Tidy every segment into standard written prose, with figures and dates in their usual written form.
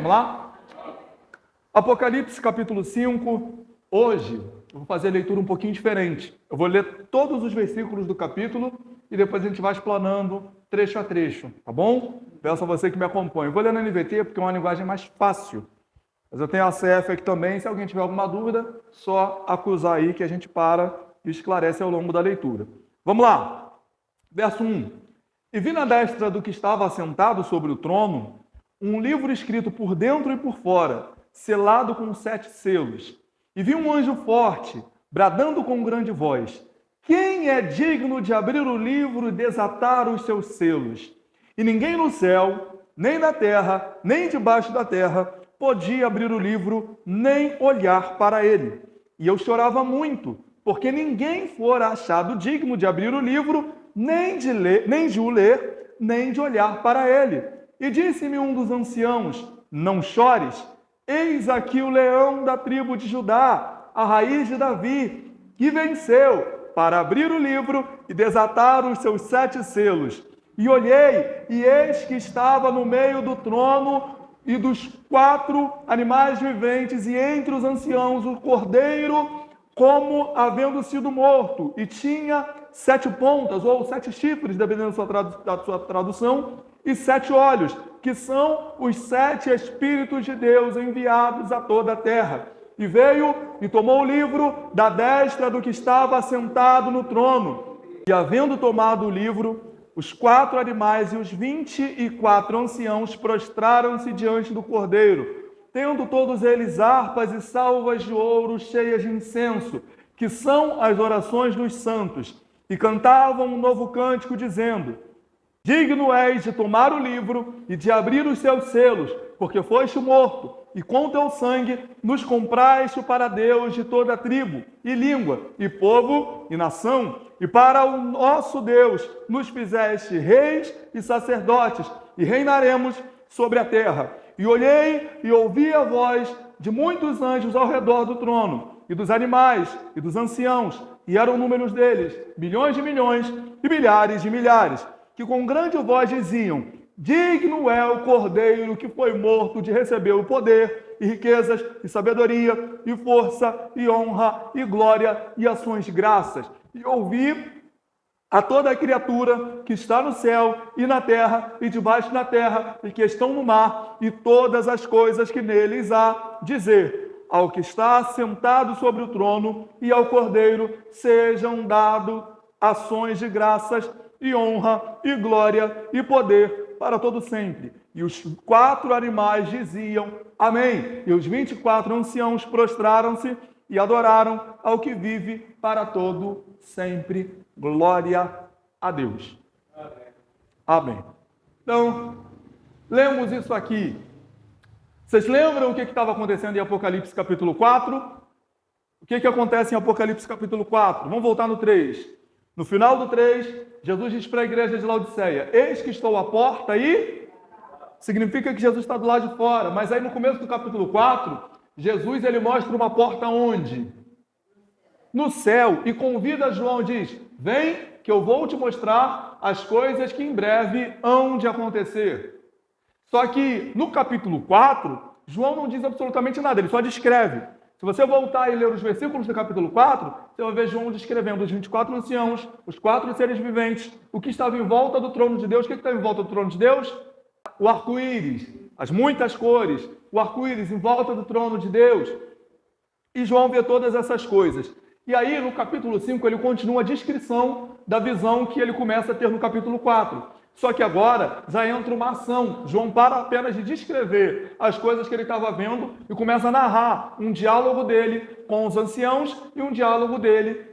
Vamos lá? Apocalipse capítulo 5. Hoje eu vou fazer a leitura um pouquinho diferente. Eu vou ler todos os versículos do capítulo e depois a gente vai explanando trecho a trecho, tá bom? Peço a você que me acompanhe. Eu vou ler na NVT porque é uma linguagem mais fácil. Mas eu tenho a CF aqui também. Se alguém tiver alguma dúvida, só acusar aí que a gente para e esclarece ao longo da leitura. Vamos lá. Verso 1. E vi na destra do que estava assentado sobre o trono um livro escrito por dentro e por fora, selado com 7 selos. E vi um anjo forte, bradando com grande voz: quem é digno de abrir o livro e desatar os seus selos? E ninguém no céu, nem na terra, nem debaixo da terra, podia abrir o livro, nem olhar para ele. E eu chorava muito, porque ninguém fora achado digno de abrir o livro, nem de o ler, nem de olhar para ele. E disse-me um dos anciãos: não chores, eis aqui o leão da tribo de Judá, a raiz de Davi, que venceu para abrir o livro e desatar os seus 7 selos. E olhei, e eis que estava no meio do trono e dos 4 animais viventes, e entre os anciãos o cordeiro, como havendo sido morto, e tinha 7 pontas, ou 7 chifres, dependendo da sua tradução, e 7 olhos, que são os 7 Espíritos de Deus enviados a toda a terra. E veio e tomou o livro da destra do que estava assentado no trono. E havendo tomado o livro, os 4 animais e os 24 anciãos prostraram-se diante do cordeiro, tendo todos eles harpas e salvas de ouro cheias de incenso, que são as orações dos santos, e cantavam um novo cântico, dizendo: digno és de tomar o livro e de abrir os seus selos, porque foste morto, e com teu sangue nos compraste para Deus de toda tribo, e língua, e povo, e nação, e para o nosso Deus nos fizeste reis e sacerdotes, e reinaremos sobre a terra. E olhei e ouvi a voz de muitos anjos ao redor do trono, e dos animais, e dos anciãos, e eram números deles, milhões de milhões, e milhares de milhares, que com grande voz diziam: digno é o cordeiro que foi morto de receber o poder, e riquezas, e sabedoria, e força, e honra, e glória, e ações de graças. E ouvi a toda a criatura que está no céu, e na terra, e debaixo da terra, e que estão no mar, e todas as coisas que neles há, dizer: ao que está sentado sobre o trono, e ao cordeiro, sejam dados ações de graças, e honra, e glória, e poder para todo sempre. E os 4 animais diziam: amém. E os 24 anciãos prostraram-se e adoraram ao que vive para todo sempre. Glória a Deus. Amém. Então, lemos isso aqui. Vocês lembram o que estava acontecendo em Apocalipse capítulo 4? O que acontece em Apocalipse capítulo 4? Vamos voltar no 3. No final do 3, Jesus diz para a igreja de Laodiceia: eis que estou à porta e... significa que Jesus está do lado de fora. Mas aí no começo do capítulo 4, Jesus ele mostra uma porta onde? No céu. E convida João, diz: vem que eu vou te mostrar as coisas que em breve hão de acontecer. Só que no capítulo 4, João não diz absolutamente nada, ele só descreve. Se você voltar e ler os versículos do capítulo 4, você vai ver João descrevendo os 24 anciãos, os 4 seres viventes, o que estava em volta do trono de Deus. O que estava em volta do trono de Deus? O arco-íris, as muitas cores, o arco-íris em volta do trono de Deus. E João vê todas essas coisas. E aí, no capítulo 5, ele continua a descrição da visão que ele começa a ter no capítulo 4. Só que agora já entra uma ação. João para apenas de descrever as coisas que ele estava vendo e começa a narrar um diálogo dele com os anciãos e um diálogo dele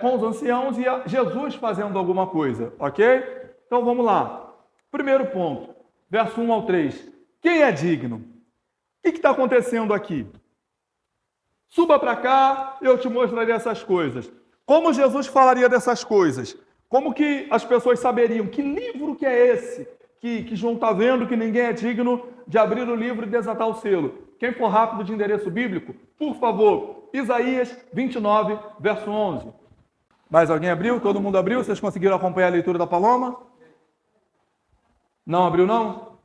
com os anciãos e Jesus fazendo alguma coisa, ok? Então vamos lá. Primeiro ponto, verso 1 ao 3. Quem é digno? O que está acontecendo aqui? Suba para cá, eu te mostraria essas coisas. Como Jesus falaria dessas coisas? Como que as pessoas saberiam? Que livro que é esse que João está vendo, que ninguém é digno de abrir o livro e desatar o selo? Quem for rápido de endereço bíblico, por favor, Isaías 29, verso 11. Mais alguém abriu? Todo mundo abriu? Vocês conseguiram acompanhar a leitura da Paloma? Não abriu, não?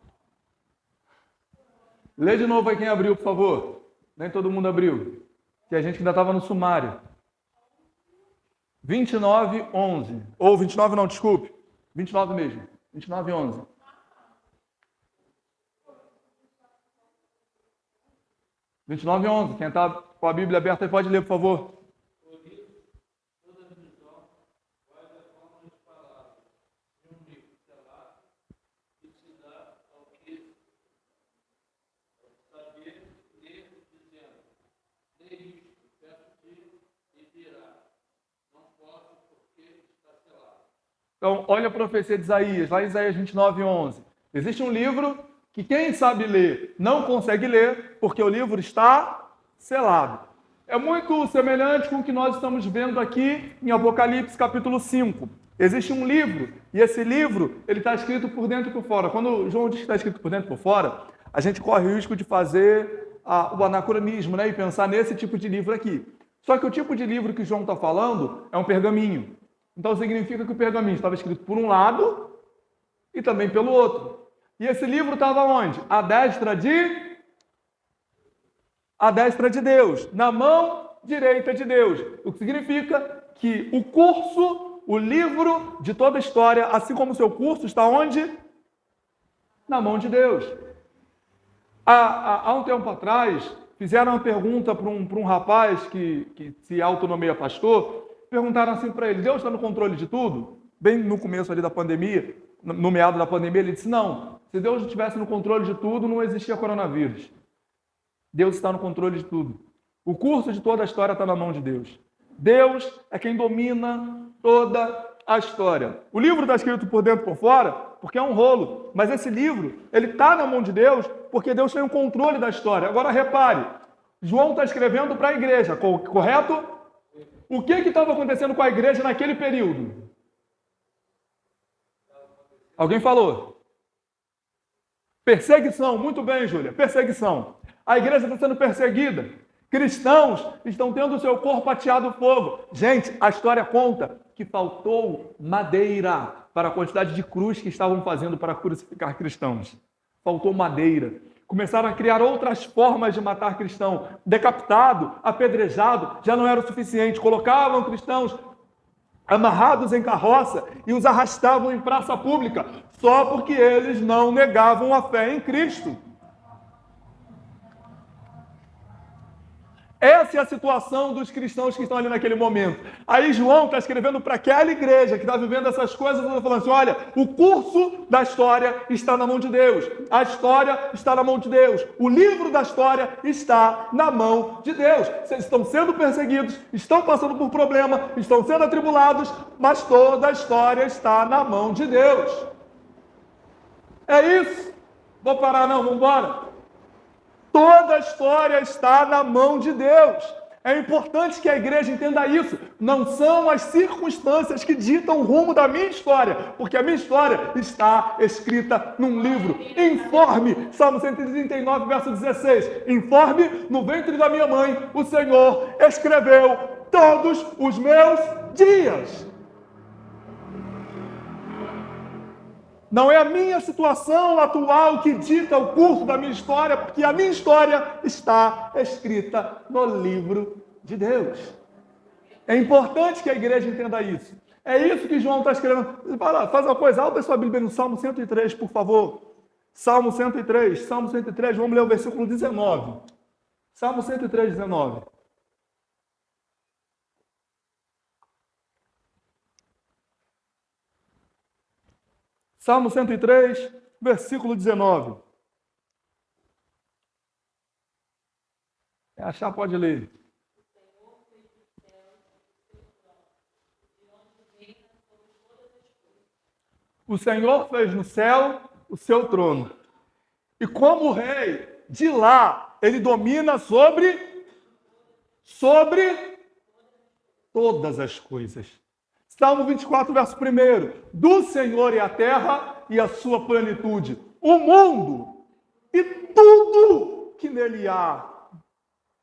Lê de novo aí quem abriu, por favor. Nem todo mundo abriu. Que a gente ainda estava no sumário. 29:11. Ou 29 não, desculpe. 29 mesmo. 29:11. Quem está com a Bíblia aberta aí pode ler, por favor. Então, olha a profecia de Isaías, lá em Isaías 29:11. Existe um livro que quem sabe ler não consegue ler, porque o livro está selado. É muito semelhante com o que nós estamos vendo aqui em Apocalipse capítulo 5. Existe um livro, e esse livro ele está escrito por dentro e por fora. Quando João diz que está escrito por dentro e por fora, a gente corre o risco de fazer o anacronismo, né? E pensar nesse tipo de livro aqui. Só que o tipo de livro que João está falando é um pergaminho. Então significa que o pergaminho estava escrito por um lado e também pelo outro. E esse livro estava onde? À destra de Deus, na mão direita de Deus. O que significa que o curso, o livro de toda a história, assim como o seu curso, está onde? Na mão de Deus. Há um tempo atrás, fizeram uma pergunta para um rapaz que se autonomia pastor. Perguntaram assim para ele: Deus está no controle de tudo? Bem no começo ali da pandemia, no meado da pandemia, ele disse: não, se Deus não estivesse no controle de tudo, não existia coronavírus. Deus está no controle de tudo. O curso de toda a história está na mão de Deus. Deus é quem domina toda a história. O livro está escrito por dentro e por fora, porque é um rolo, mas esse livro, ele está na mão de Deus, porque Deus tem o controle da história. Agora repare, João está escrevendo para a igreja, correto? O que estava acontecendo com a igreja naquele período? Alguém falou? Perseguição. Muito bem, Júlia. Perseguição. A igreja está sendo perseguida. Cristãos estão tendo o seu corpo ateado fogo. Gente, a história conta que faltou madeira para a quantidade de cruz que estavam fazendo para crucificar cristãos. Faltou madeira. Começaram a criar outras formas de matar cristão. Decapitado, apedrejado, já não era o suficiente. Colocavam cristãos amarrados em carroça e os arrastavam em praça pública, só porque eles não negavam a fé em Cristo. Essa é a situação dos cristãos que estão ali naquele momento. Aí João está escrevendo para aquela igreja que está vivendo essas coisas, falando assim: olha, o curso da história está na mão de Deus. A história está na mão de Deus. O livro da história está na mão de Deus. Vocês estão sendo perseguidos, estão passando por problema, estão sendo atribulados, mas toda a história está na mão de Deus. É isso. Vou parar não, vamos embora. Toda a história está na mão de Deus. É importante que a igreja entenda isso. Não são as circunstâncias que ditam o rumo da minha história, porque a minha história está escrita num livro. Informe, Salmo 139, verso 16. Informe, no ventre da minha mãe, o Senhor escreveu todos os meus dias. Não é a minha situação atual que dita o curso da minha história, porque a minha história está escrita no livro de Deus. É importante que a igreja entenda isso. É isso que João está escrevendo. Faz uma coisa, abre sua Bíblia no Salmo 103, por favor. Salmo 103, vamos ler o versículo 19. Salmo 103, 19. Salmo 103, versículo 19. Quem achar, pode ler. O Senhor fez no céu o seu trono. E como rei, de lá, ele domina sobre todas as coisas. Salmo 24, verso 1. Do Senhor é a terra e a sua plenitude, o mundo e tudo que nele há.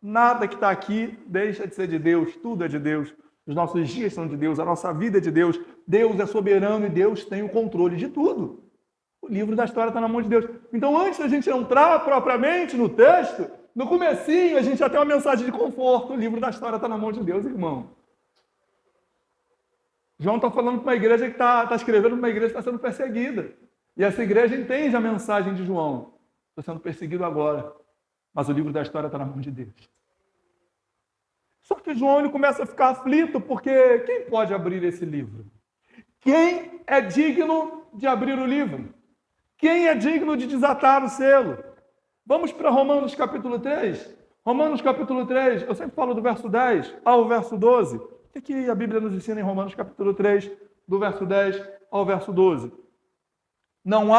Nada que está aqui deixa de ser de Deus, tudo é de Deus. Os nossos dias são de Deus, a nossa vida é de Deus. Deus é soberano e Deus tem o controle de tudo. O livro da história está na mão de Deus. Então, antes da gente entrar propriamente no texto, no comecinho, a gente já tem uma mensagem de conforto. O livro da história está na mão de Deus, irmão. João está falando para uma igreja que está escrevendo para uma igreja que está sendo perseguida. E essa igreja entende a mensagem de João. Estou sendo perseguido agora, mas o livro da história está na mão de Deus. Só que João ele começa a ficar aflito, porque quem pode abrir esse livro? Quem é digno de abrir o livro? Quem é digno de desatar o selo? Vamos para Romanos capítulo 3. Romanos capítulo 3, eu sempre falo do verso 10 ao verso 12. O que a Bíblia nos ensina em Romanos capítulo 3, do verso 10 ao verso 12? Não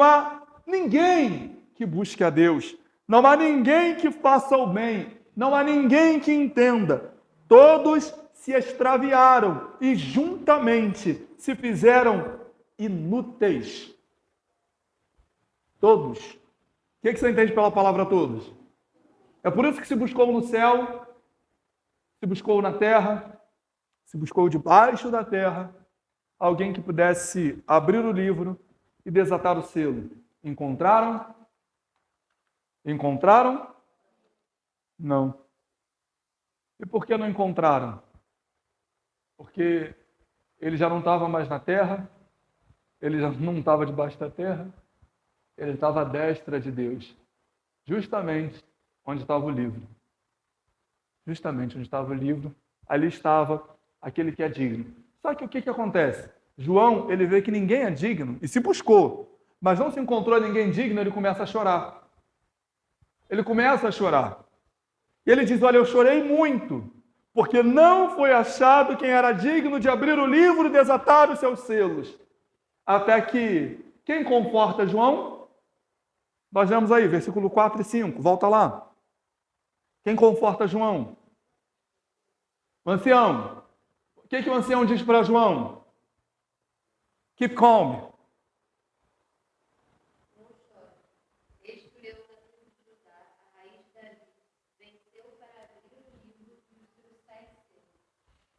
há ninguém que busque a Deus. Não há ninguém que faça o bem. Não há ninguém que entenda. Todos se extraviaram e juntamente se fizeram inúteis. Todos. O que você entende pela palavra todos? É por isso que se buscou no céu, se buscou na terra, se buscou debaixo da terra, alguém que pudesse abrir o livro e desatar o selo. Encontraram? Encontraram? Não. E por que não encontraram? Porque ele já não estava mais na terra, ele já não estava debaixo da terra, ele estava à destra de Deus, justamente onde estava o livro. Justamente onde estava o livro, ali estava aquele que é digno. Só que o que acontece? João, ele vê que ninguém é digno, e se buscou, mas não se encontrou ninguém digno, ele começa a chorar. Ele começa a chorar. E ele diz, olha, eu chorei muito, porque não foi achado quem era digno de abrir o livro e desatar os seus selos. Até que, quem conforta João? Nós vemos aí, versículo 4 e 5, volta lá. Quem conforta João? O ancião. O que o ancião diz para João? Keep calm.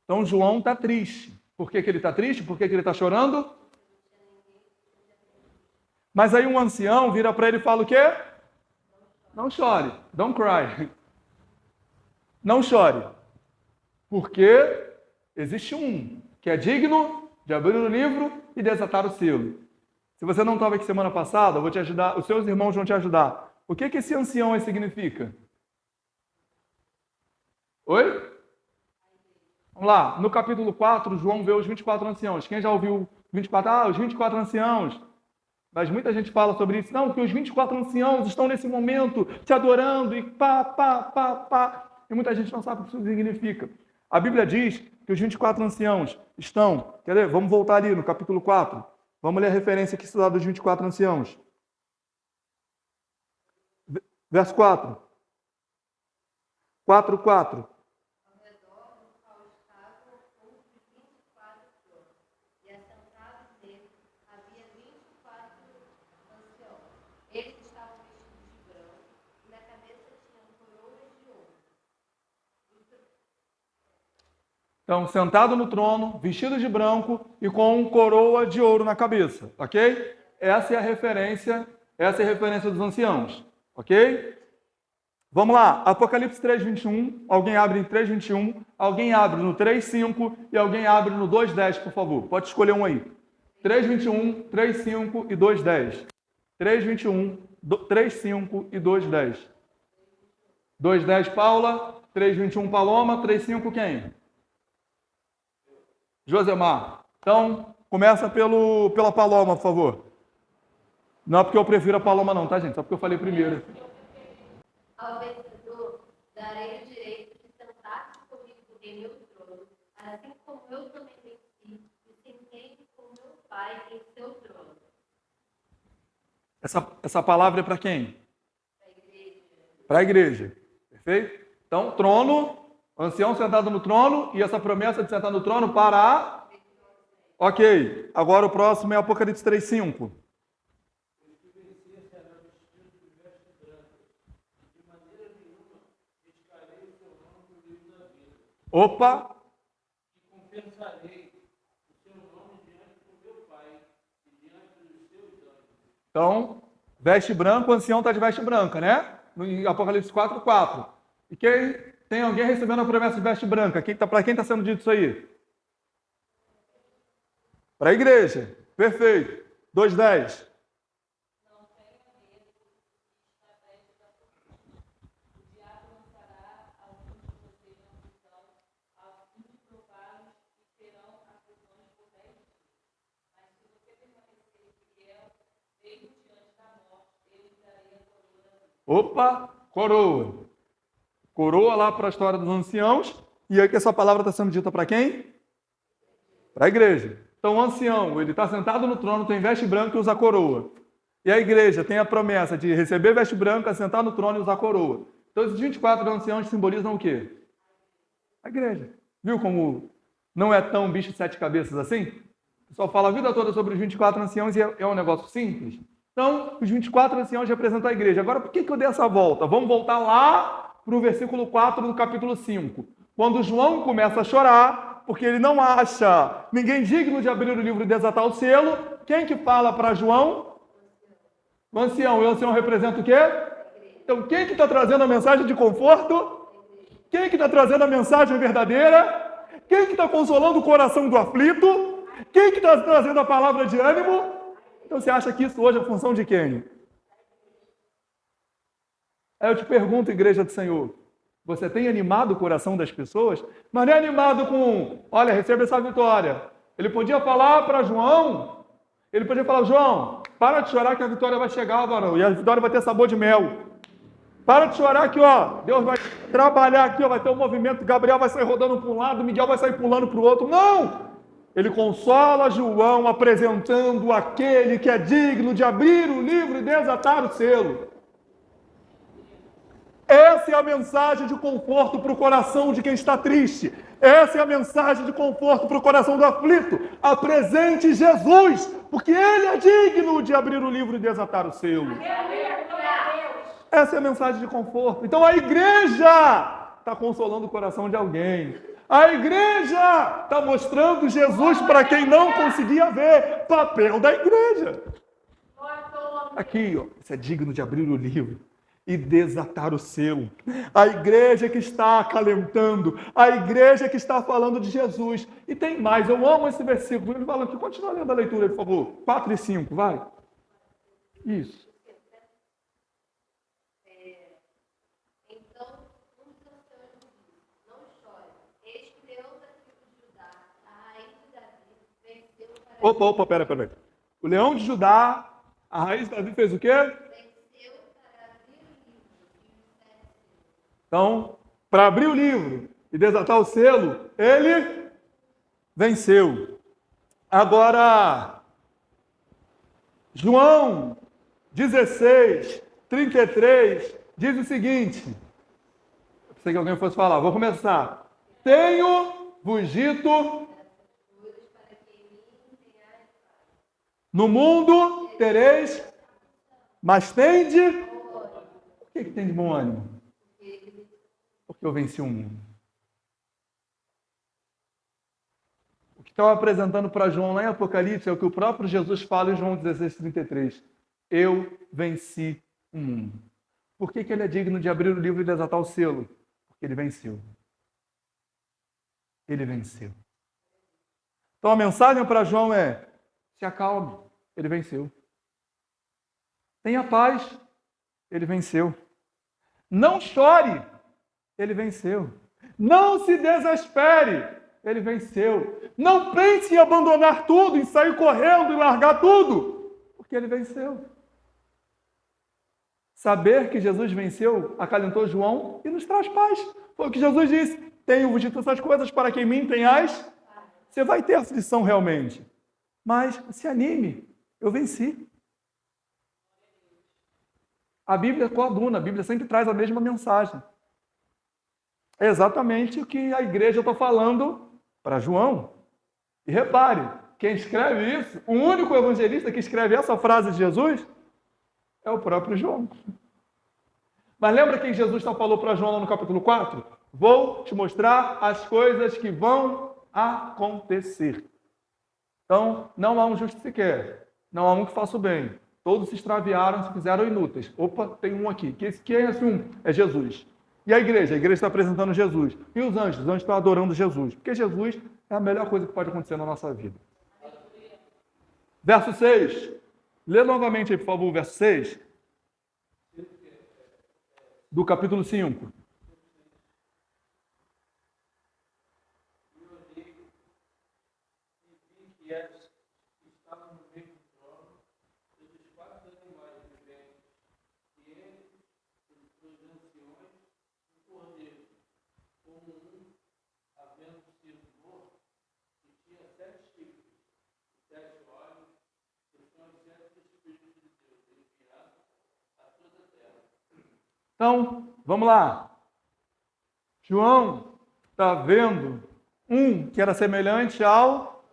Então João está triste. Por que ele está triste? Por que ele está chorando? Mas aí um ancião vira para ele e fala o quê? Não chore, don't cry. Não chore. Porque existe um que é digno de abrir o livro e desatar o selo. Se você não estava aqui semana passada, eu vou te ajudar, os seus irmãos vão te ajudar. O que esse ancião aí significa? Oi? Vamos lá, no capítulo 4, João vê os 24 anciãos. Quem já ouviu 24? Ah, os 24 anciãos. Mas muita gente fala sobre isso. Não, que os 24 anciãos estão nesse momento te adorando e pá, pá, pá, pá. E muita gente não sabe o que isso significa. A Bíblia diz que os 24 anciãos estão... Quer ver? Vamos voltar ali no capítulo 4. Vamos ler a referência aqui estudada dos 24 anciãos. Verso 4. 4:4. Então, sentado no trono, vestido de branco e com coroa de ouro na cabeça, ok? Essa é a referência dos anciãos, ok? Vamos lá, Apocalipse 3:21, alguém abre em 3:21, alguém abre no 3:5 e alguém abre no 2:10, por favor. Pode escolher um aí. 3:21, 3:5 e 2:10. 3:21, 3:5 e 2:10. 2:10, Paula. 3:21, Paloma. 3:5, quem? Josemar. Então, começa pela Paloma, por favor. Não é porque eu prefiro a Paloma não, tá, gente? Só porque eu falei primeiro. Ao vencedor, darei o direito de sentar-se comigo em meu trono, assim como eu também venci e sentei com meu Pai em seu trono. Essa palavra é para quem? Para a igreja. Para a igreja. Perfeito? Então, trono, ancião sentado no trono, e essa promessa de sentar no trono para a... Ok. Agora o próximo é Apocalipse 3:5. Opa! Compensarei o seu nome diante do meu Pai e diante dos seus Então, veste branca, o ancião está de veste branca, né? Em Apocalipse 4:4. E tem alguém recebendo a promessa de veste branca? Para quem está sendo dito isso aí? Para a igreja. Perfeito. 2:10. Opa, coroa. Coroa lá para a história dos anciãos. E aí que essa palavra está sendo dita para quem? Para a igreja. Então o ancião, ele está sentado no trono, tem veste branca e usa coroa. E a igreja tem a promessa de receber veste branca, sentar no trono e usar coroa. Então esses 24 anciãos simbolizam o quê? A igreja. Viu como não é tão bicho de 7 cabeças assim? O pessoal fala a vida toda sobre os 24 anciãos e é um negócio simples. Então, os 24 anciãos representam a igreja. Agora, por que eu dei essa volta? Vamos voltar lá para o versículo 4 do capítulo 5. Quando João começa a chorar, porque ele não acha ninguém digno de abrir o livro e desatar o selo, quem que fala para João? O ancião. E o ancião representa o quê? Então, quem que está trazendo a mensagem de conforto? Quem que está trazendo a mensagem verdadeira? Quem que está consolando o coração do aflito? Quem que está trazendo a palavra de ânimo? Então, você acha que isso hoje é função de quem? Aí eu te pergunto, igreja do Senhor, você tem animado o coração das pessoas? Mas não é animado com, olha, receba essa vitória. Ele podia falar para João, ele podia falar, João, para de chorar que a vitória vai chegar, varão, e a vitória vai ter sabor de mel. Para de chorar aqui, ó, Deus vai trabalhar aqui, ó, vai ter um movimento, Gabriel vai sair rodando para um lado, Miguel vai sair pulando para o outro. Não! Ele consola João apresentando aquele que é digno de abrir o livro e desatar o selo. Essa é a mensagem de conforto para o coração de quem está triste. Essa é a mensagem de conforto para o coração do aflito. Apresente Jesus, porque Ele é digno de abrir o livro e desatar o selo. Essa é a mensagem de conforto. Então a igreja está consolando o coração de alguém. A igreja está mostrando Jesus para quem não conseguia ver. Papel da igreja. Aqui, ó, você é digno de abrir o livro e desatar o selo. A igreja que está acalentando, a igreja que está falando de Jesus. E tem mais, eu amo esse versículo. Ele fala aqui, continua lendo a leitura, por favor. 4 e 5, vai. Isso. Opa, pera. O leão de Judá, a raiz de Davi fez o quê? Então, para abrir o livro e desatar o selo, ele venceu. Agora, João 16, 33, diz o seguinte. Eu pensei que alguém fosse falar, vou começar. Tenho-vos dito... No mundo tereis, mas tende... Por que tem de bom ânimo? Porque eu venci o mundo. O que estão apresentando para João lá em Apocalipse é o que o próprio Jesus fala em João 16, 33. Eu venci o mundo. Por que ele é digno de abrir o livro e desatar o selo? Porque ele venceu. Ele venceu. Então a mensagem para João é: se acalme, ele venceu. Tenha paz, ele venceu. Não chore, ele venceu. Não se desespere, ele venceu. Não pense em abandonar tudo, em sair correndo e largar tudo, porque ele venceu. Saber que Jesus venceu acalentou João e nos traz paz. Foi o que Jesus disse: tenho-vos dito essas coisas para que em mim tenhais. Você vai ter aflição realmente, mas se anime, eu venci. A Bíblia coaduna, a Bíblia sempre traz a mesma mensagem. É exatamente o que a igreja está falando para João. E repare, quem escreve isso, o único evangelista que escreve essa frase de Jesus é o próprio João. Mas lembra quem Jesus falou para João lá no capítulo 4? Vou te mostrar as coisas que vão acontecer. Então, não há um justo sequer, não há um que faça o bem, Todos se extraviaram, se fizeram inúteis. Opa, tem um aqui. Quem é esse um? É Jesus. E a igreja? A igreja está apresentando Jesus. E os anjos? Os anjos estão adorando Jesus. Porque Jesus é a melhor coisa que pode acontecer na nossa vida. Verso 6. Lê novamente aí, por favor, o verso 6. Do capítulo 5. Então, vamos lá. João está vendo um que era semelhante ao...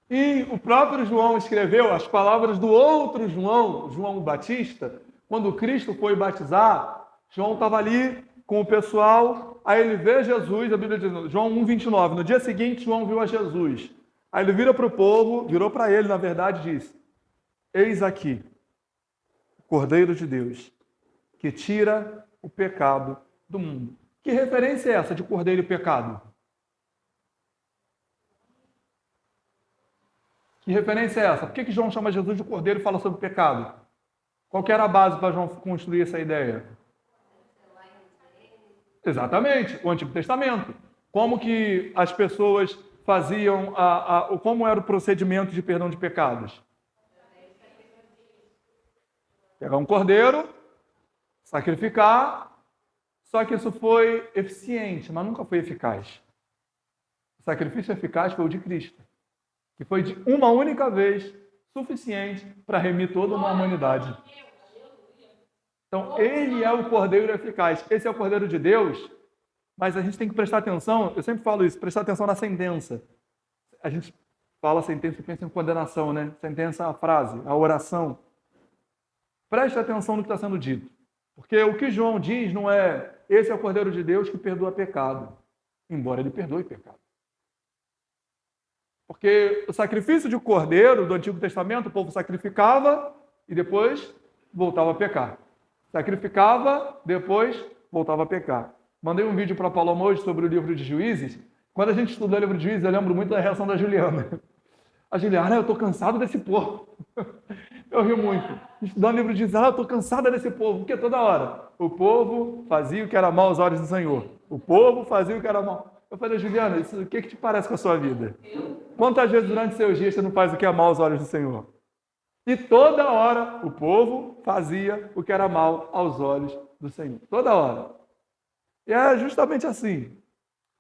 E o próprio João escreveu as palavras do outro João, João Batista. Quando Cristo foi batizar, João estava ali com o pessoal, aí ele vê Jesus, a Bíblia diz, João 1,29. No dia seguinte, João viu a Jesus. Aí ele vira para o povo, virou para ele, na verdade, e disse: eis aqui, o Cordeiro de Deus, que tira o pecado do mundo. Que referência é essa de cordeiro e pecado? Que referência é essa? Por que João chama Jesus de cordeiro e fala sobre pecado? Qual que era a base para João construir essa ideia? Exatamente, o Antigo Testamento. Como que as pessoas faziam, como era o procedimento de perdão de pecados? Pegar um cordeiro, sacrificar, só que isso foi eficiente, mas nunca foi eficaz. O sacrifício eficaz foi o de Cristo, que foi de uma única vez suficiente para remir toda uma humanidade. Então, ele é o cordeiro eficaz. Esse é o cordeiro de Deus, mas a gente tem que prestar atenção, eu sempre falo isso, prestar atenção na sentença. A gente fala sentença e pensa em condenação, né? Sentença é a frase, a oração. Preste atenção no que está sendo dito. Porque o que João diz não é esse é o Cordeiro de Deus que perdoa pecado, embora ele perdoe pecado. Porque o sacrifício de cordeiro do Antigo Testamento, o povo sacrificava e depois voltava a pecar. Sacrificava, depois voltava a pecar. Mandei um vídeo para a Paloma hoje sobre o livro de Juízes. Quando a gente estudou o livro de Juízes, eu lembro muito da reação da Juliana. A Juliana, eu estou cansado desse povo. Eu rio muito. Estudando o livro de Juízes, eu estou cansada desse povo. Porque toda hora, o povo fazia o que era mal aos olhos do Senhor. O povo fazia o que era mal. Eu falei, Juliana, o que te parece com a sua vida? Quantas vezes durante seus dias você não faz o que é mal aos olhos do Senhor? E toda hora o povo fazia o que era mal aos olhos do Senhor. Toda hora. E é justamente assim.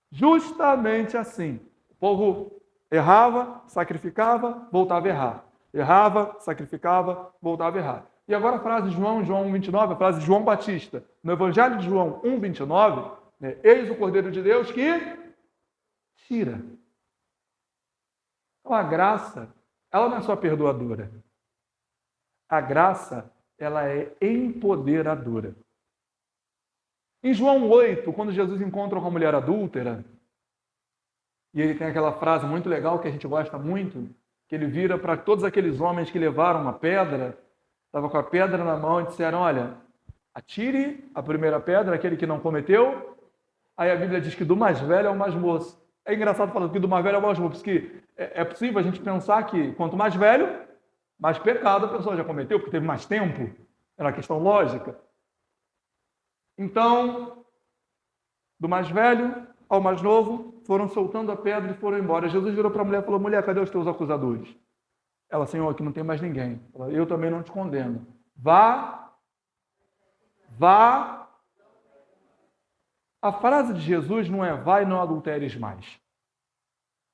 Justamente assim. O povo errava, sacrificava, voltava a errar. Errava, sacrificava, voltava a errar. E agora a frase de João 1,29, a frase de João Batista. No Evangelho de João 1,29, né, eis o Cordeiro de Deus que tira. Então a graça, ela não é só perdoadora. A graça, ela é empoderadora. Em João 8, quando Jesus encontra uma mulher adúltera, e ele tem aquela frase muito legal que a gente gosta muito, que ele vira para todos aqueles homens que levaram uma pedra, estava com a pedra na mão e disseram, olha, atire a primeira pedra, aquele que não cometeu. Aí a Bíblia diz que do mais velho ao mais moço. É engraçado falar que do mais velho ao mais moço, porque é possível a gente pensar que quanto mais velho, mais pecado a pessoa já cometeu, porque teve mais tempo. Era uma questão lógica. Então, do mais velho ao mais novo, foram soltando a pedra e foram embora. Jesus virou para a mulher e falou, mulher, cadê os teus acusadores? Ela, Senhor, aqui não tem mais ninguém. Ela, eu também não te condeno. Vá. A frase de Jesus não é vai, não adulteres mais.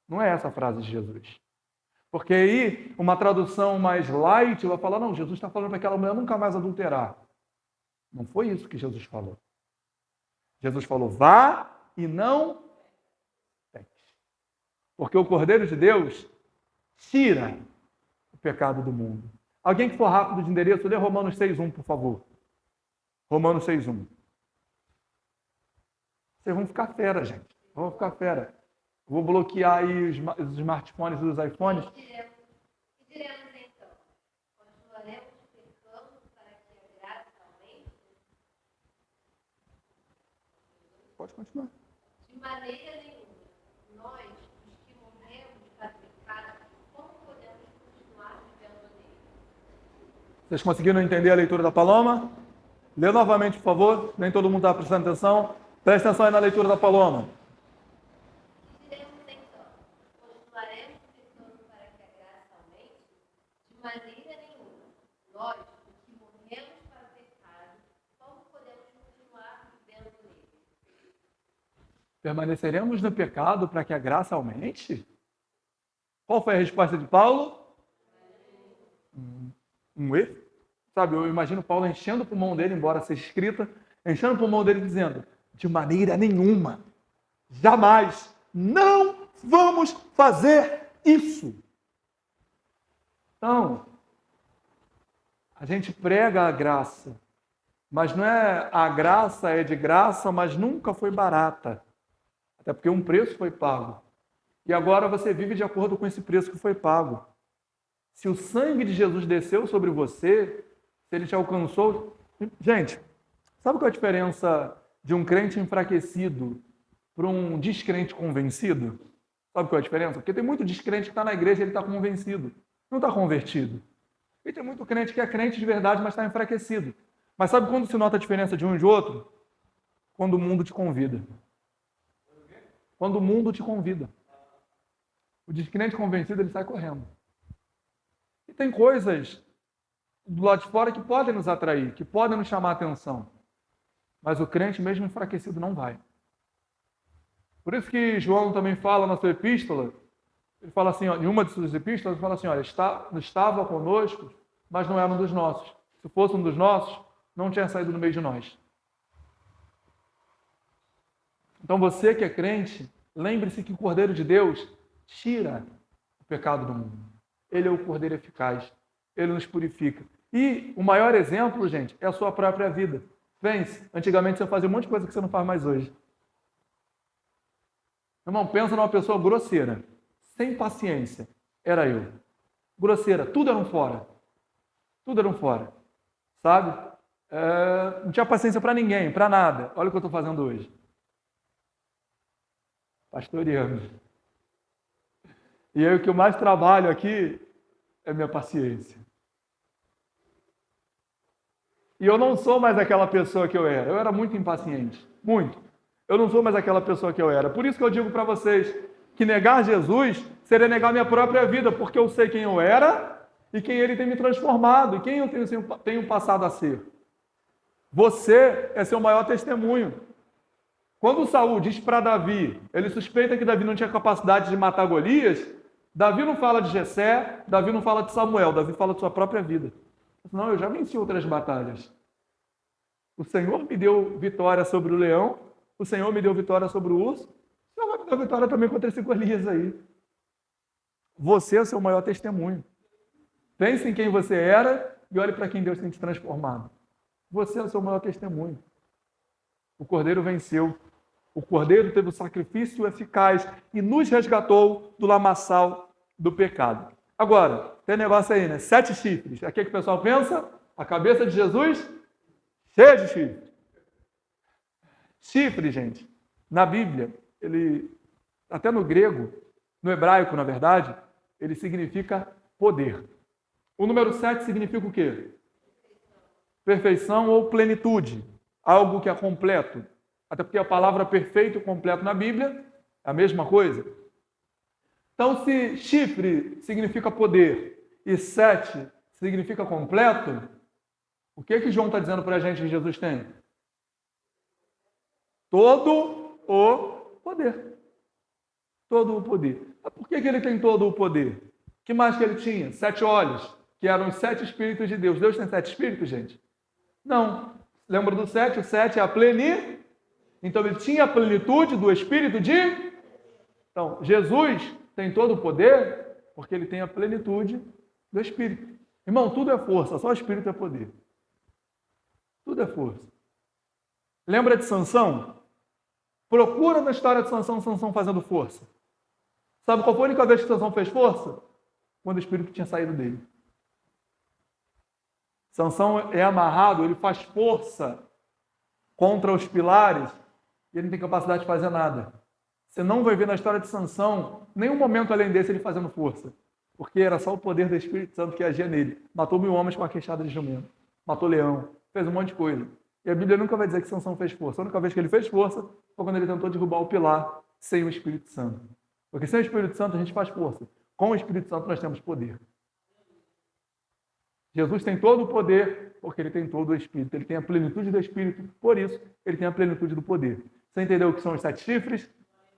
Não é essa a frase de Jesus. Porque aí, uma tradução mais light vai falar, não, Jesus está falando para aquela mulher nunca mais adulterar. Não foi isso que Jesus falou. Jesus falou, vá e não peque. Porque o Cordeiro de Deus tira o pecado do mundo. Alguém que for rápido de endereço, lê Romanos 6,1, por favor. Romanos 6,1. Vocês vão ficar fera, gente. Vão ficar fera. Vou bloquear aí os smartphones e os iPhones. Que diremos então? Continuaremos Pode continuar. De maneira nenhuma. Nós, os que morremos para o pecado, como podemos continuar vivendo nele? Vocês conseguiram entender a leitura da Paloma? Lê novamente, por favor. Nem todo mundo está prestando atenção. Presta atenção aí na leitura da Paloma. Que diremos então? Continuaremos pecando para que a graça aumente? De maneira nenhuma. Nós, os que morremos para o pecado, como podemos continuar vivendo nele? Permaneceremos no pecado para que a graça aumente? Qual foi a resposta de Paulo? Um erro. Sabe, eu imagino Paulo enchendo o pulmão dele, embora seja escrita, enchendo o pulmão dele dizendo, de maneira nenhuma, jamais, não vamos fazer isso. Então, a gente prega a graça, mas não é a graça é de graça, mas nunca foi barata. Até porque um preço foi pago. E agora você vive de acordo com esse preço que foi pago. Se o sangue de Jesus desceu sobre você, se ele te alcançou... Gente, sabe qual é a diferença de um crente enfraquecido para um descrente convencido? Sabe qual é a diferença? Porque tem muito descrente que está na igreja e ele está convencido. Não está convertido. E tem muito crente que é crente de verdade, mas está enfraquecido. Mas sabe quando se nota a diferença de um e de outro? Quando o mundo te convida. Quando o mundo te convida. O descrente convencido, ele sai correndo. E tem coisas do lado de fora que podem nos atrair, que podem nos chamar a atenção. Mas o crente, mesmo enfraquecido, não vai. Por isso que João também fala na sua epístola, ele fala assim, ó, em uma de suas epístolas, ele fala assim, olha, estava conosco, mas não era um dos nossos. Se fosse um dos nossos, não tinha saído no meio de nós. Então você que é crente, lembre-se que o Cordeiro de Deus tira o pecado do mundo. Ele é o Cordeiro eficaz. Ele nos purifica. E o maior exemplo, gente, é a sua própria vida. Pense, antigamente você fazia um monte de coisa que você não faz mais hoje. Irmão, pensa numa pessoa grosseira, sem paciência. Era eu. Grosseira, tudo era um fora. Tudo era um fora. Sabe? Não tinha paciência para ninguém, para nada. Olha o que eu estou fazendo hoje. Pastoreando. E aí o que eu mais trabalho aqui é minha paciência. E eu não sou mais aquela pessoa que eu era. Eu era muito impaciente. Muito. Eu não sou mais aquela pessoa que eu era. Por isso que eu digo para vocês que negar Jesus seria negar minha própria vida, porque eu sei quem eu era e quem ele tem me transformado e quem eu tenho passado a ser. Você é seu maior testemunho. Quando Saul diz para Davi, ele suspeita que Davi não tinha capacidade de matar Golias, Davi não fala de Jessé, Davi não fala de Samuel, Davi fala de sua própria vida. Não, eu já venci outras batalhas. O Senhor me deu vitória sobre o leão, o Senhor me deu vitória sobre o urso, o Senhor vai me dar vitória também contra esse Golias aí. Você é o seu maior testemunho. Pense em quem você era e olhe para quem Deus tem te transformado. Você é o seu maior testemunho. O Cordeiro venceu. O Cordeiro teve o sacrifício eficaz e nos resgatou do lamaçal do pecado. Agora, tem negócio aí, né? 7 chifres. Aqui é que o pessoal pensa? A cabeça de Jesus cheia de chifres. Chifre, gente, na Bíblia, ele, até no grego, no hebraico, na verdade, ele significa poder. O número 7 significa o quê? Perfeição ou plenitude. Algo que é completo. Até porque a palavra perfeito e completo na Bíblia é a mesma coisa. Então, se chifre significa poder e 7 significa completo, o que João está dizendo para a gente que Jesus tem? Todo o poder. Todo o poder. Mas por que ele tem todo o poder? O que mais que ele tinha? 7 olhos, que eram os 7 Espíritos de Deus. Deus tem 7 Espíritos, gente? Não. Lembra do 7? O 7 é a plenitude. Então, ele tinha a plenitude do Espírito de... Então, Jesus tem todo o poder porque ele tem a plenitude do Espírito. Irmão, tudo é força, só o Espírito é poder. Tudo é força. Lembra de Sansão? Procura na história de Sansão, Sansão fazendo força. Sabe qual foi a única vez que Sansão fez força? Quando o Espírito tinha saído dele. Sansão é amarrado, ele faz força contra os pilares e ele não tem capacidade de fazer nada. Você não vai ver na história de Sansão nenhum momento além desse ele fazendo força, porque era só o poder do Espírito Santo que agia nele. Matou 1000 homens com a queixada de jumento, matou leão, fez um monte de coisa. E a Bíblia nunca vai dizer que Sansão fez força. A única vez que ele fez força foi quando ele tentou derrubar o pilar sem o Espírito Santo. Porque sem o Espírito Santo a gente faz força. Com o Espírito Santo nós temos poder. Jesus tem todo o poder, porque ele tem todo o Espírito. Ele tem a plenitude do Espírito, por isso ele tem a plenitude do poder. Você entendeu o que são os 7 chifres?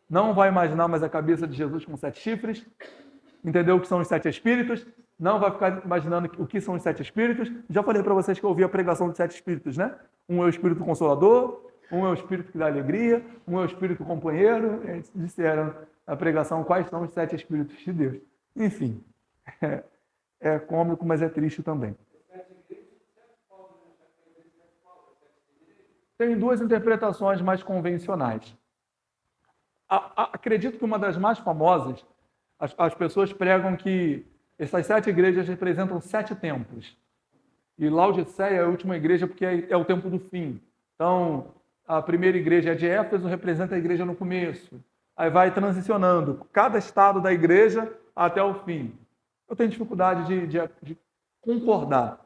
Não vai imaginar mais a cabeça de Jesus com 7 chifres. Entendeu o que são os 7 Espíritos? Não vai ficar imaginando o que são os 7 Espíritos. Já falei para vocês que eu ouvi a pregação dos 7 Espíritos, né? Um é o Espírito Consolador, um é o Espírito que dá alegria, um é o Espírito Companheiro. Eles disseram na pregação quais são os 7 Espíritos de Deus. Enfim, é cômico, mas é triste também. Tem 2 interpretações mais convencionais. Acredito que uma das mais famosas, as pessoas pregam que essas 7 igrejas representam 7 tempos. E Laodiceia é a última igreja porque é o tempo do fim. Então, a primeira igreja de Éfeso representa a igreja no começo. Aí vai transicionando cada estado da igreja até o fim. Eu tenho dificuldade de concordar.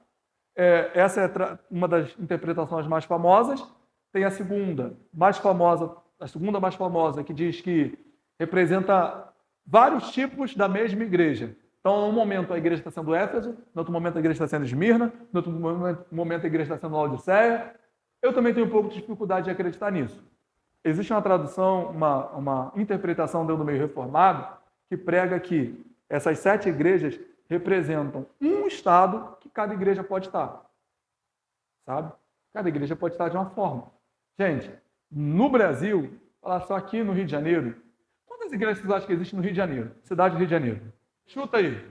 Essa é uma das interpretações mais famosas. Tem a segunda mais famosa, que diz que representa vários tipos da mesma igreja. Então, em um momento a igreja está sendo Éfeso, no outro momento a igreja está sendo Esmirna, no outro momento a igreja está sendo Laodiceia. Eu também tenho um pouco de dificuldade de acreditar nisso. Existe uma tradução, uma interpretação dentro do meio reformado, que prega que essas 7 igrejas representam um estado que cada igreja pode estar. Sabe? Cada igreja pode estar de uma forma. Gente, no Brasil, falar só aqui no Rio de Janeiro, quantas igrejas vocês acham que existem no Rio de Janeiro? Cidade do Rio de Janeiro. Chuta aí.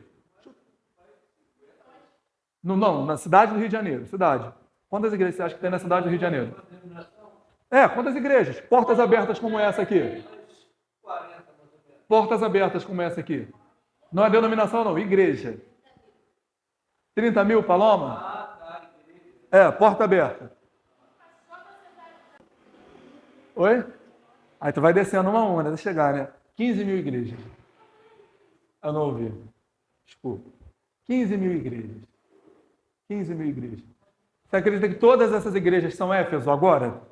Não, na cidade do Rio de Janeiro. Cidade. Quantas igrejas você acha que tem na cidade do Rio de Janeiro? Quantas igrejas? Portas abertas como essa aqui. Portas abertas como essa aqui. Não é denominação, não. Igreja. 30 mil, Paloma? Porta aberta. Oi? Aí tu vai descendo uma onda, até chegar, né? 15 mil igrejas. Eu não ouvi. Desculpa. 15 mil igrejas. 15 mil igrejas. Você acredita que todas essas igrejas são Éfeso agora?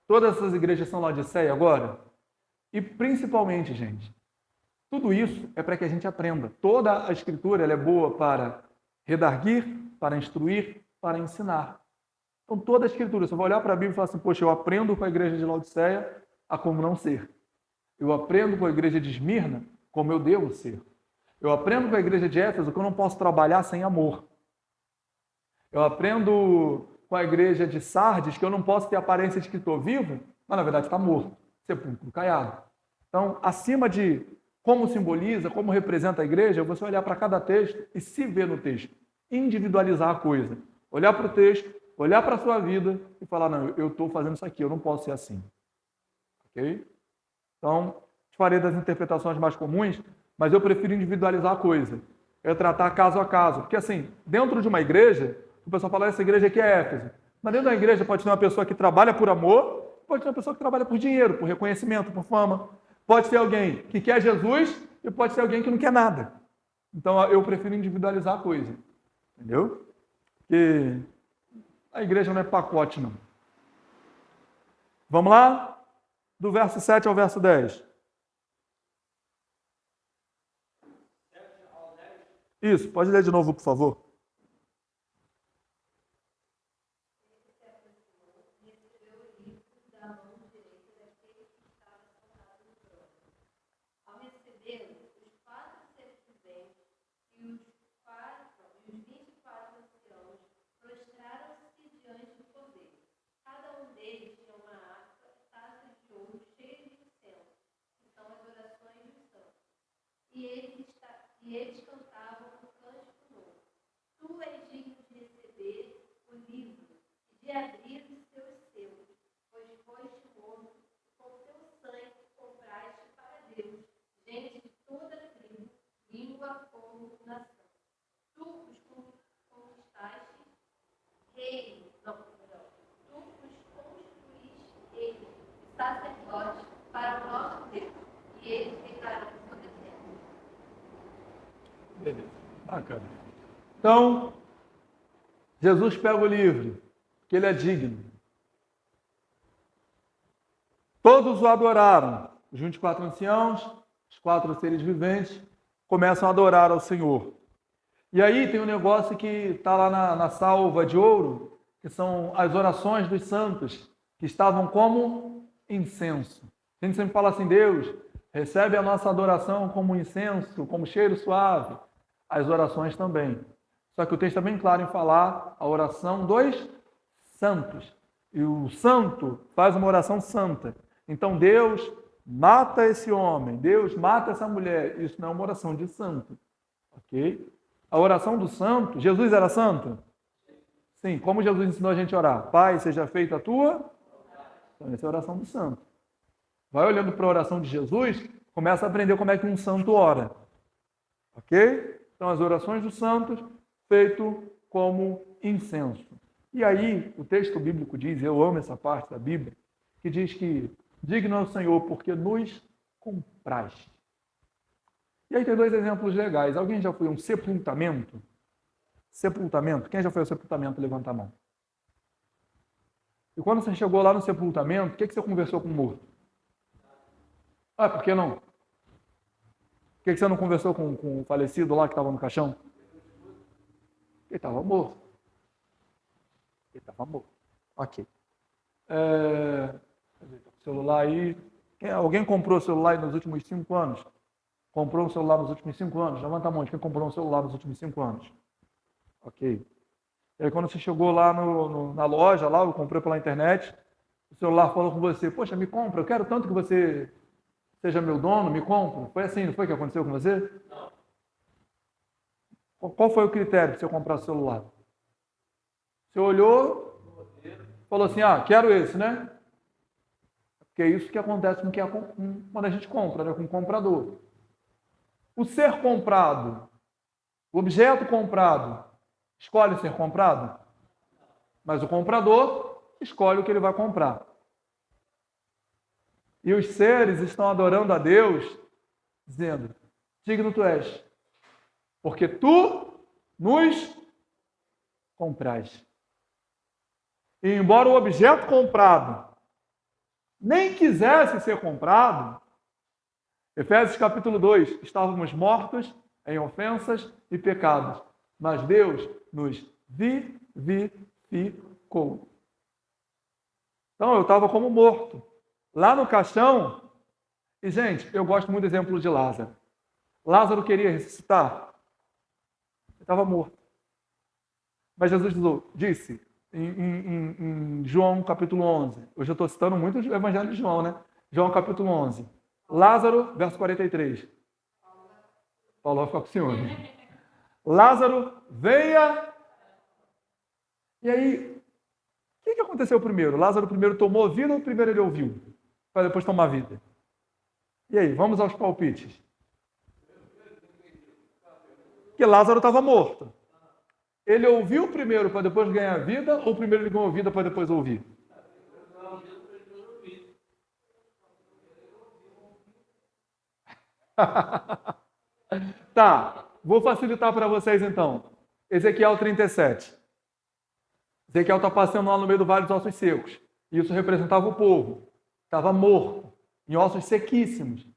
Todas essas igrejas são Laodiceia agora? E principalmente, gente, tudo isso é para que a gente aprenda. Toda a Escritura ela é boa para redarguir, para instruir, para ensinar. Então, toda a Escritura, você vai olhar para a Bíblia e falar assim, poxa, eu aprendo com a igreja de Laodiceia a como não ser. Eu aprendo com a igreja de Esmirna como eu devo ser. Eu aprendo com a igreja de Éfeso que eu não posso trabalhar sem amor. Eu aprendo com a igreja de Sardes que eu não posso ter aparência de que estou vivo, mas na verdade está morto, sepulcro caiado. Então, acima de como simboliza, como representa a igreja, você olhar para cada texto e se ver no texto. Individualizar a coisa. Olhar para o texto, olhar para a sua vida e falar, não, eu estou fazendo isso aqui, eu não posso ser assim. Ok? Então, te falei das interpretações mais comuns, mas eu prefiro individualizar a coisa. É tratar caso a caso. Porque assim, dentro de uma igreja, o pessoal fala, essa igreja aqui é Éfeso. Mas dentro da igreja pode ter uma pessoa que trabalha por amor, pode ter uma pessoa que trabalha por dinheiro, por reconhecimento, por fama. Pode ter alguém que quer Jesus e pode ter alguém que não quer nada. Então, eu prefiro individualizar a coisa. Entendeu? Porque a igreja não é pacote, não. Vamos lá? Do verso 7 ao verso 10. Isso, pode ler de novo, por favor. E eles cantavam um cântico novo. Tu és digno de receber o livro e de abrir os teus selos, pois foste morto e com teu sangue compraste para Deus gente de toda tribo, língua, povo, nação. Tu os conquistaste reino, tu os constituíste reino, sacerdote cara. Então, Jesus pega o livro, que ele é digno. Todos o adoraram. Os 24 anciãos, os 4 seres viventes, começam a adorar ao Senhor. E aí tem um negócio que está lá na salva de ouro, que são as orações dos santos, que estavam como incenso. A gente sempre fala assim, Deus, recebe a nossa adoração como incenso, como cheiro suave. As orações também. Só que o texto é bem claro em falar a oração dos santos. E o santo faz uma oração santa. Então Deus mata esse homem, Deus mata essa mulher. Isso não é uma oração de santo. Ok? A oração do santo, Jesus era santo? Sim, como Jesus ensinou a gente a orar? Pai, seja feita a tua. Então, essa é a oração do santo. Vai olhando para a oração de Jesus, começa a aprender como é que um santo ora. Ok? Então, as orações dos santos, feito como incenso. E aí, o texto bíblico diz, eu amo essa parte da Bíblia, que diz que digno é o Senhor, porque nos compraste. E aí tem 2 exemplos legais. Alguém já foi a um sepultamento? Sepultamento? Quem já foi ao sepultamento? Levanta a mão. E quando você chegou lá no sepultamento, o que você conversou com o morto? Ah, por que não? Por que você não conversou com o falecido lá que estava no caixão? Ele estava morto. Ele estava morto. Ok. O celular aí. Alguém comprou o celular aí nos últimos 5 anos? Comprou um celular nos últimos 5 anos? Levanta a mão de quem comprou um celular nos últimos 5 anos. Ok. E aí quando você chegou lá na loja, lá, eu comprei pela internet, o celular falou com você, poxa, me compra, eu quero tanto que você seja meu dono, me compra. Foi assim, não foi que aconteceu com você? Não. Qual foi o critério para você comprar o celular? Você olhou, falou assim, quero esse, né? Porque é isso que acontece quando a gente compra, né? Com o comprador. O ser comprado, o objeto comprado, escolhe ser comprado? Mas o comprador escolhe o que ele vai comprar. E os seres estão adorando a Deus, dizendo, digno tu és, porque tu nos compraste. E embora o objeto comprado nem quisesse ser comprado, Efésios capítulo 2, estávamos mortos em ofensas e pecados, mas Deus nos vivificou. Então eu estava como morto, lá no caixão, e gente, eu gosto muito do exemplo de Lázaro. Lázaro queria ressuscitar, ele estava morto. Mas Jesus disse, em João capítulo 11, hoje eu estou citando muito o Evangelho de João, né? João capítulo 11, Lázaro, verso 43. Paulo vai ficar com o senhor. Né? Lázaro, venha. E aí, o que aconteceu primeiro? Lázaro primeiro tomou vida ou primeiro ele ouviu? Para depois tomar vida? E aí, vamos aos palpites. Porque Lázaro estava morto. Ele ouviu primeiro para depois ganhar vida ou primeiro ele ganhou vida para depois ouvir? Tá, vou facilitar para vocês então. Ezequiel 37. Ezequiel está passando lá no meio do vale dos ossos secos. Isso representava o povo. Estava morto, em ossos sequíssimos.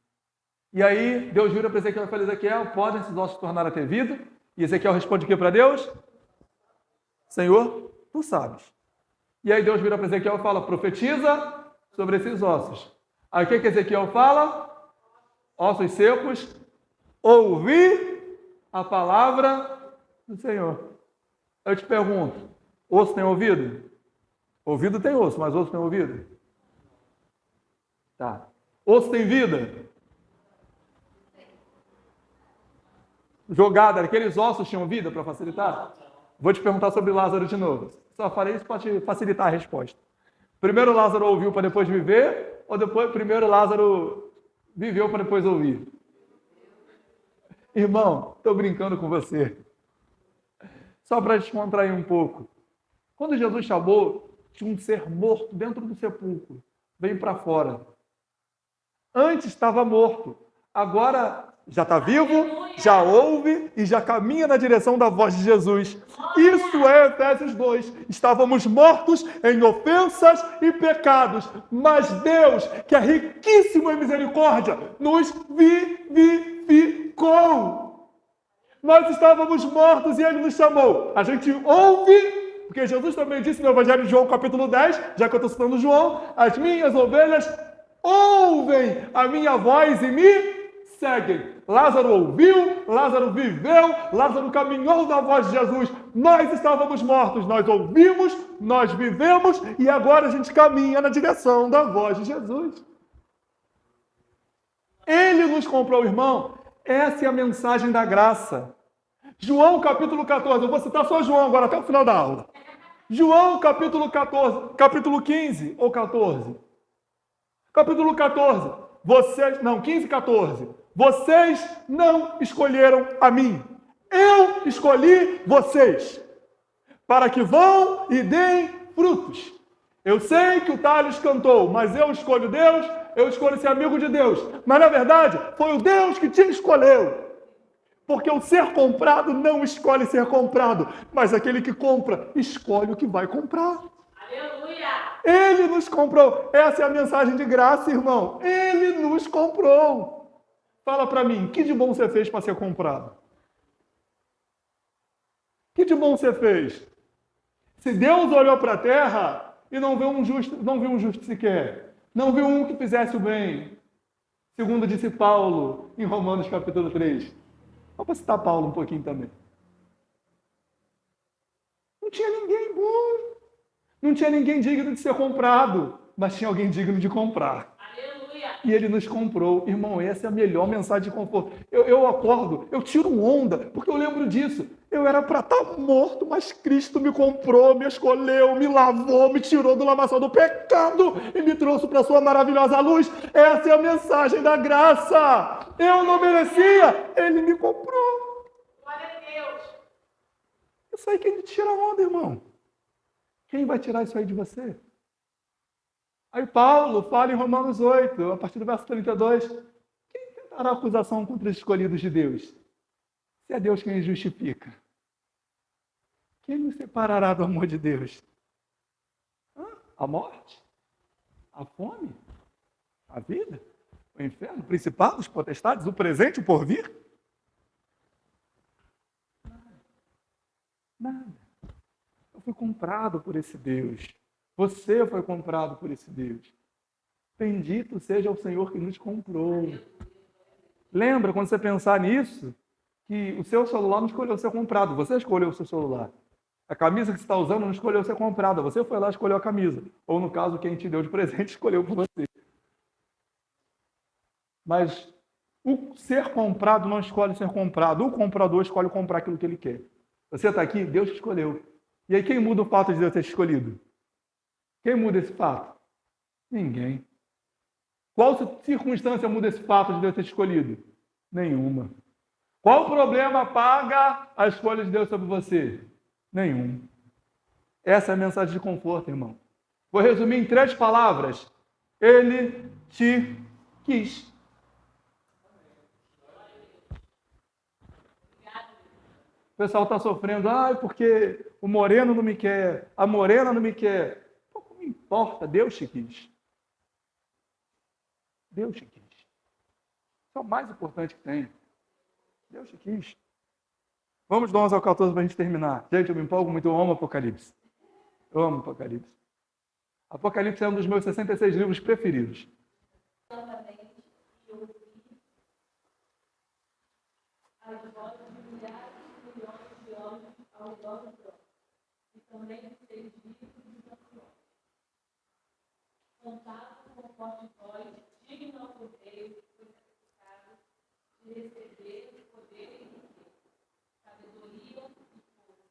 E aí Deus vira para Ezequiel e fala, Ezequiel, podem esses ossos tornar a ter vida? E Ezequiel responde o que para Deus? Senhor, tu sabes. E aí Deus vira para Ezequiel e fala, profetiza sobre esses ossos. Aí o que Ezequiel fala? Ossos secos, ouvi a palavra do Senhor. Eu te pergunto, osso tem ouvido? Ouvido tem osso, mas osso tem ouvido? Tá. Osso tem vida? Jogada, aqueles ossos tinham vida para facilitar? Vou te perguntar sobre Lázaro de novo. Só farei isso para te facilitar a resposta. Primeiro Lázaro ouviu para depois viver, ou depois primeiro Lázaro viveu para depois ouvir? Irmão, estou brincando com você. Só para descontrair um pouco. Quando Jesus chamou, tinha um ser morto dentro do sepulcro. Veio para fora. Antes estava morto. Agora Já está vivo, já ouve e já caminha na direção da voz de Jesus. Isso é Efésios 2. Estávamos mortos em ofensas e pecados, mas Deus, que é riquíssimo em misericórdia, nos vivificou. Nós estávamos mortos e Ele nos chamou. A gente ouve, porque Jesus também disse no Evangelho de João, capítulo 10, já que eu estou citando João, as minhas ovelhas ouvem a minha voz e me seguem. Lázaro ouviu, Lázaro viveu, Lázaro caminhou na voz de Jesus. Nós estávamos mortos, nós ouvimos, nós vivemos e agora a gente caminha na direção da voz de Jesus. Ele nos comprou, irmão. Essa é a mensagem da graça. João capítulo 14, eu vou citar só João agora até o final da aula. João capítulo 14, capítulo 15 ou 14. Capítulo 14. 15 e 14. Vocês não escolheram a mim. Eu escolhi vocês. Para que vão e deem frutos. Eu sei que o Thales cantou, mas eu escolho Deus, eu escolho ser amigo de Deus. Mas na verdade, foi o Deus que te escolheu. Porque o ser comprado não escolhe ser comprado, mas aquele que compra escolhe o que vai comprar. Aleluia! Ele nos comprou. Essa é a mensagem de graça, irmão. Ele nos comprou. Fala para mim, que de bom você fez para ser comprado? Que de bom você fez? Se Deus olhou para a terra e não viu um justo sequer, não viu um que fizesse o bem, segundo disse Paulo em Romanos capítulo 3. Vamos citar Paulo um pouquinho também. Não tinha ninguém bom. Não tinha ninguém digno de ser comprado, mas tinha alguém digno de comprar. Aleluia! E ele nos comprou. Irmão, essa é a melhor mensagem de conforto. Eu acordo, eu tiro onda, porque eu lembro disso. Eu era para estar morto, mas Cristo me comprou, me escolheu, me lavou, me tirou do lamaçal do pecado e me trouxe para a sua maravilhosa luz. Essa é a mensagem da graça. Eu não merecia, ele me comprou. Glória a Deus! Isso aí quem tira onda, irmão? Quem vai tirar isso aí de você? Aí Paulo fala em Romanos 8, a partir do verso 32, quem tentará acusação contra os escolhidos de Deus? Se é Deus quem os justifica. Quem nos separará do amor de Deus? A morte? A fome? A vida? O inferno? Principados, potestades? O presente, o porvir? Nada. Eu fui comprado por esse Deus. Você foi comprado por esse Deus. Bendito seja o Senhor que nos comprou. Lembra, quando você pensar nisso, que o seu celular não escolheu ser comprado, você escolheu o seu celular. A camisa que você está usando não escolheu ser comprada, você foi lá e escolheu a camisa. Ou, no caso, quem te deu de presente escolheu por você. Mas o ser comprado não escolhe ser comprado. O comprador escolhe comprar aquilo que ele quer. Você está aqui, Deus te escolheu. E aí quem muda o fato de Deus ter te escolhido? Quem muda esse fato? Ninguém. Qual circunstância muda esse fato de Deus ter te escolhido? Nenhuma. Qual problema apaga a escolha de Deus sobre você? Nenhum. Essa é a mensagem de conforto, irmão. Vou resumir em 3 palavras. Ele te quis. O pessoal está sofrendo, porque o moreno não me quer, a morena não me quer. Pouco me importa, Deus te quis. Deus te quis. Isso é o mais importante que tem. Deus te quis. Vamos do 11 ao 14 para a gente terminar. Gente, eu me empolgo muito, eu amo Apocalipse. Eu amo Apocalipse. Apocalipse é um dos meus 66 livros preferidos. As vozes de milhares de milhões de homens ao redor do trono, e também de seres vivos e dos anciões. Contados com forte voz, digno ao cordeiro que foi sacrificado, de receber o poder e riqueza, sabedoria e força,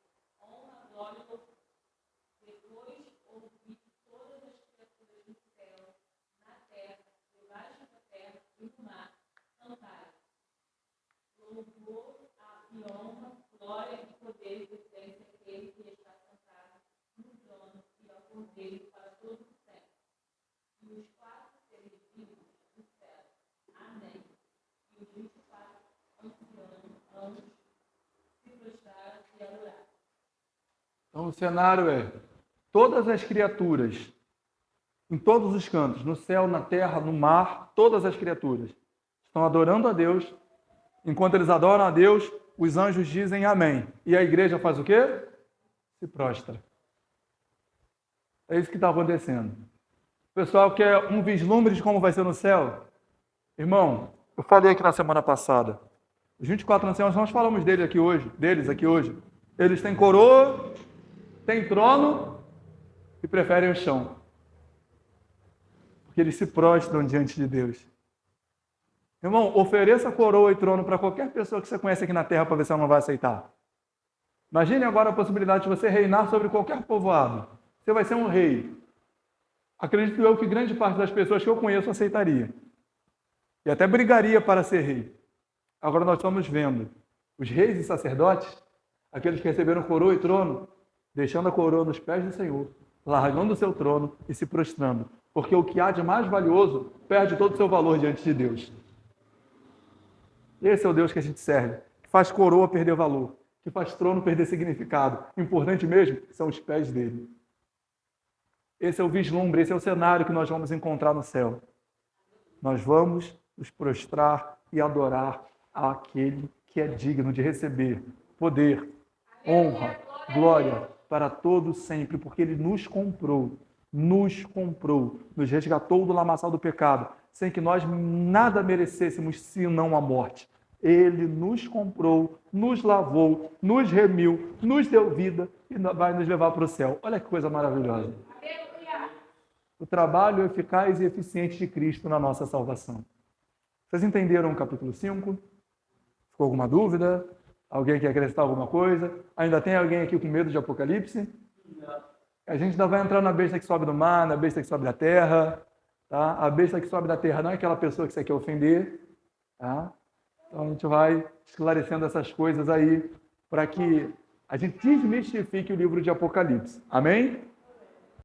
honra, glória e louvor. Depois ouvi todas as criaturas no céu, na terra, debaixo da terra e no mar, cantarem. Louvor e honra, glória e poder pertencem àquele que está sentado no trono e ao Cordeiro para todo o sempre. E os 4 seres vivos disseram: Amém. E os 24 Então, o cenário é todas as criaturas, em todos os cantos, no céu, na terra, no mar, todas as criaturas estão adorando a Deus. Enquanto eles adoram a Deus, os anjos dizem amém. E a igreja faz o quê? Se prostra. É isso que está acontecendo. O pessoal quer um vislumbre de como vai ser no céu? Irmão, eu falei aqui na semana passada. Os 24 anciãos, nós falamos deles aqui hoje. Eles têm coroa, têm trono e preferem o chão. Porque eles se prostram diante de Deus. Irmão, ofereça coroa e trono para qualquer pessoa que você conhece aqui na terra para ver se ela não vai aceitar. Imagine agora a possibilidade de você reinar sobre qualquer povoado. Você vai ser um rei. Acredito eu que grande parte das pessoas que eu conheço aceitaria. E até brigaria para ser rei. Agora nós estamos vendo os reis e sacerdotes, aqueles que receberam coroa e trono, deixando a coroa nos pés do Senhor, largando o seu trono e se prostrando. Porque o que há de mais valioso perde todo o seu valor diante de Deus. Esse é o Deus que a gente serve, que faz coroa perder valor, que faz trono perder significado. Importante mesmo são os pés dele. Esse é o vislumbre, esse é o cenário que nós vamos encontrar no céu. Nós vamos nos prostrar e adorar aquele que é digno de receber poder, honra, glória para todos sempre, porque ele nos comprou, nos resgatou do lamaçal do pecado, sem que nós nada merecêssemos, senão a morte. Ele nos comprou, nos lavou, nos remiu, nos deu vida e vai nos levar para o céu. Olha que coisa maravilhosa. O trabalho eficaz e eficiente de Cristo na nossa salvação. Vocês entenderam o capítulo 5? Ficou alguma dúvida? Alguém quer acrescentar alguma coisa? Ainda tem alguém aqui com medo de Apocalipse? Não. A gente ainda vai entrar na besta que sobe do mar, na besta que sobe da terra. Tá? A besta que sobe da terra não é aquela pessoa que você quer ofender. Tá? Então a gente vai esclarecendo essas coisas aí para que a gente desmistifique o livro de Apocalipse. Amém?